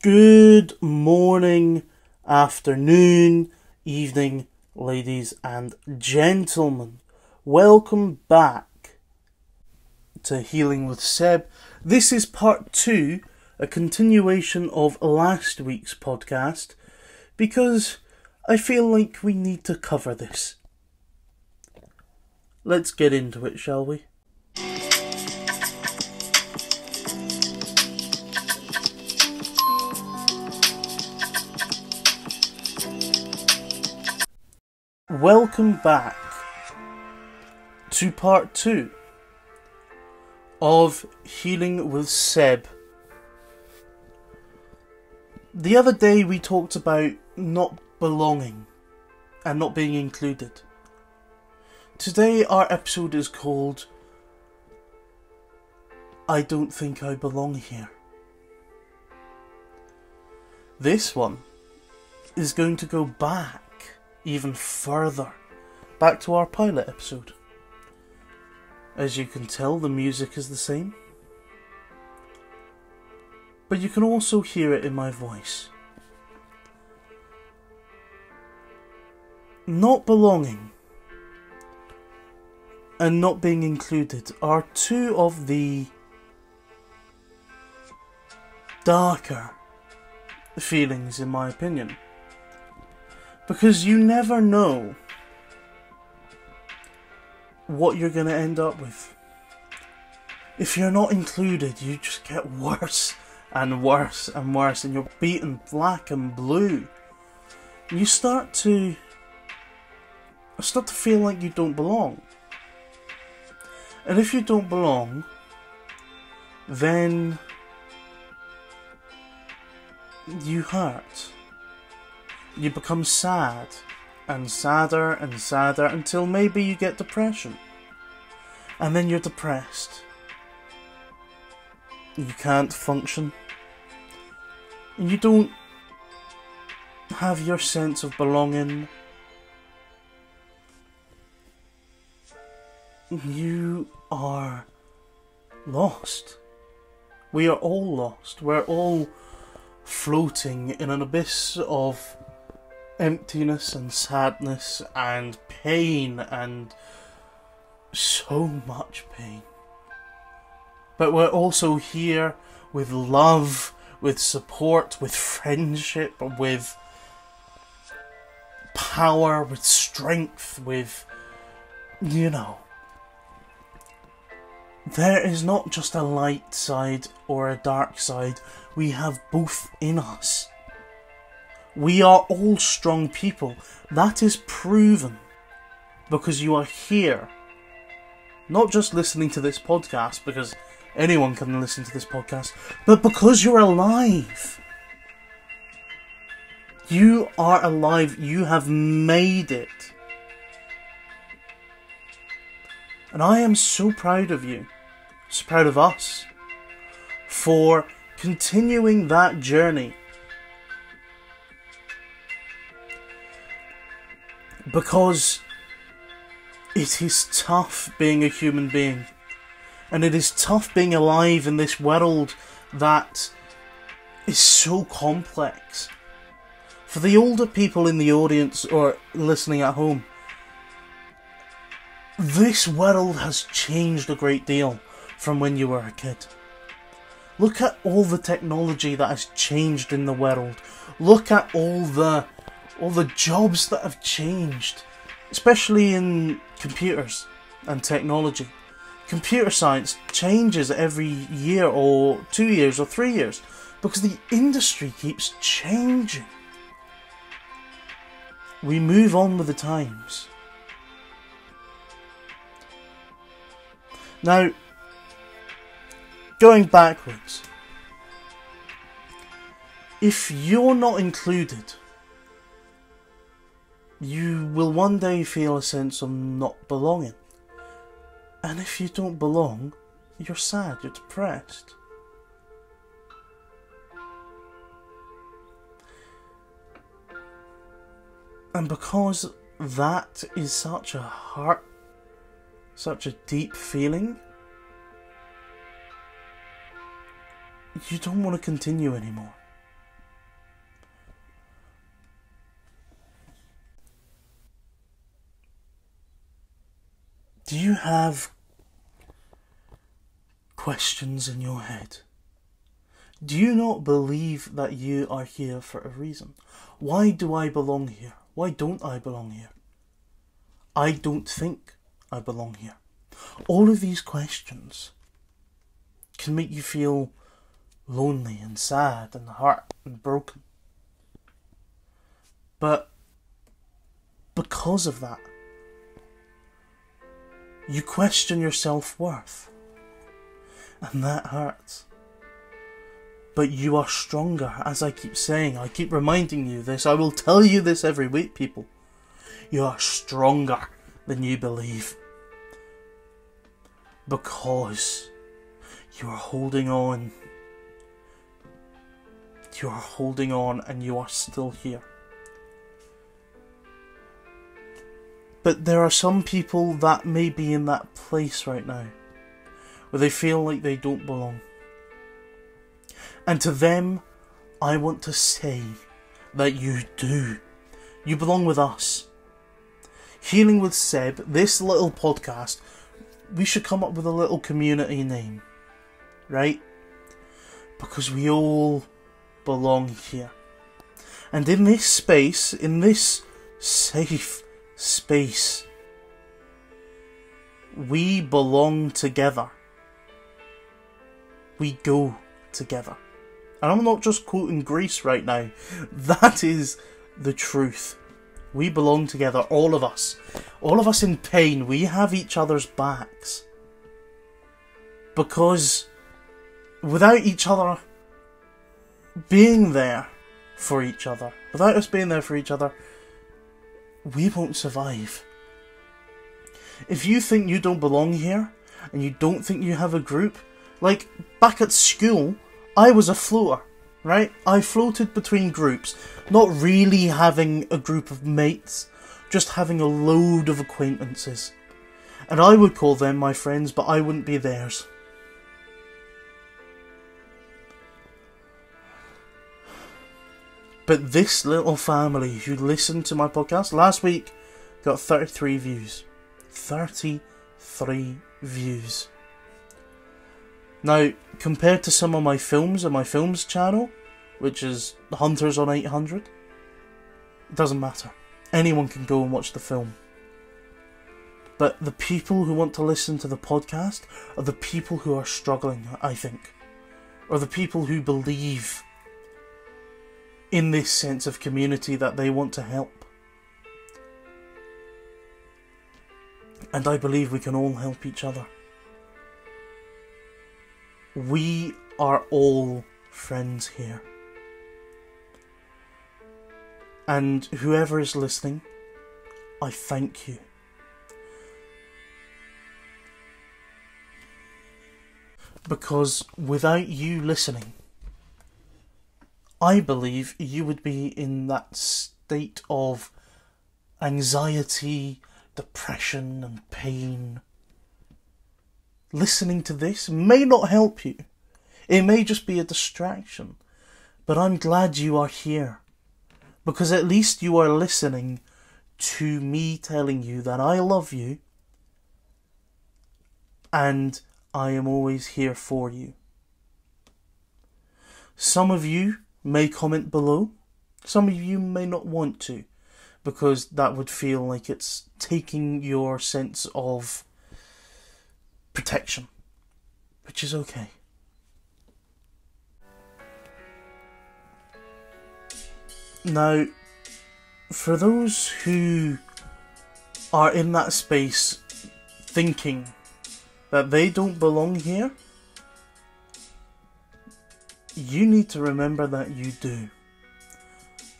Good morning, afternoon, evening, ladies and gentlemen. Welcome back to Healing with Seb. This is part 2, a continuation of last week's podcast, because I feel like we need to cover this. Let's get into it, shall we? Welcome back to part 2 of Healing with Seb. The other day we talked about not belonging and not being included. Today our episode is called I Don't Think I Belong Here. This one is going to go back even further, back to our pilot episode. As you can tell, the music is the same, but you can also hear it in my voice. Not belonging and not being included are two of the darker feelings, in my opinion. Because you never know what you're going to end up with. If you're not included, you just get worse and worse and worse, and you're beaten black and blue. You start to feel like you don't belong. And if you don't belong, then you hurt. You become sad and sadder and sadder until maybe you get depression. And then you're depressed. You can't function. You don't have your sense of belonging. You are lost. We are all lost. We're all floating in an abyss of emptiness and sadness and pain, and so much pain. But we're also here with love, with support, with friendship, with power, with strength, with, there is not just a light side or a dark side. We have both in us. We are all strong people. That is proven because you are here. Not just listening to this podcast, because anyone can listen to this podcast, but because you're alive. You are alive. You have made it. And I am so proud of you, so proud of us, for continuing that journey. Because it is tough being a human being. And it is tough being alive in this world that is so complex. For the older people in the audience or listening at home, this world has changed a great deal from when you were a kid. Look at all the technology that has changed in the world. Look at all the jobs that have changed, especially in computers and technology. Computer science changes every year or 2 years or 3 years because the industry keeps changing. We move on with the times. Now, going backwards, if you're not included, you will one day feel a sense of not belonging. And if you don't belong, you're sad, you're depressed. And because that is such a deep feeling, you don't want to continue anymore. Do you have questions in your head? Do you not believe that you are here for a reason? Why do I belong here? Why don't I belong here? I don't think I belong here. All of these questions can make you feel lonely and sad and hurt and broken. But because of that, you question your self-worth. And that hurts. But you are stronger, as I keep saying. I keep reminding you this. I will tell you this every week, people. You are stronger than you believe. Because you are holding on. You are holding on and you are still here. But there are some people that may be in that place right now, where they feel like they don't belong. And to them, I want to say that you do. You belong with us. Healing with Seb, this little podcast, we should come up with a little community name, right? Because we all belong here. And in this space, in this safe space, we belong together. We go together. And I'm not just quoting Greece right now. That is the truth. We belong together, all of us. All of us in pain. We have each other's backs. Because without each other being there for each other, without us being there for each other, we won't survive. If you think you don't belong here, and you don't think you have a group, like back at school, I was a floater, right? I floated between groups, not really having a group of mates, just having a load of acquaintances. And I would call them my friends, but I wouldn't be theirs. But this little family who listened to my podcast last week got 33 views. 33 views. Now, compared to some of my films on my films channel, which is Hunters on 800, it doesn't matter. Anyone can go and watch the film. But the people who want to listen to the podcast are the people who are struggling, I think. Or the people who believe in this sense of community that they want to help. And I believe we can all help each other. We are all friends here. And whoever is listening, I thank you. Because without you listening, I believe you would be in that state of anxiety, depression and pain. Listening to this may not help you. It may just be a distraction. But I'm glad you are here. Because at least you are listening to me telling you that I love you. And I am always here for you. Some of you may comment below. Some of you may not want to. Because that would feel like it's taking your sense of protection, which is okay. Now, for those who are in that space thinking that they don't belong here, you need to remember that you do.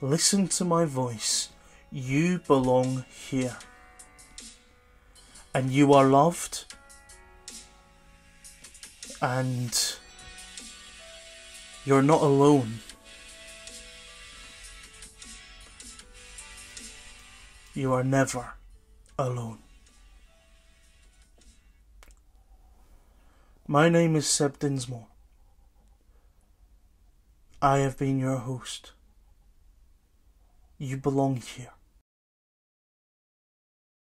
Listen to my voice. You belong here. And you are loved. And you're not alone. You are never alone. My name is Seb Dinsmore. I have been your host. You belong here.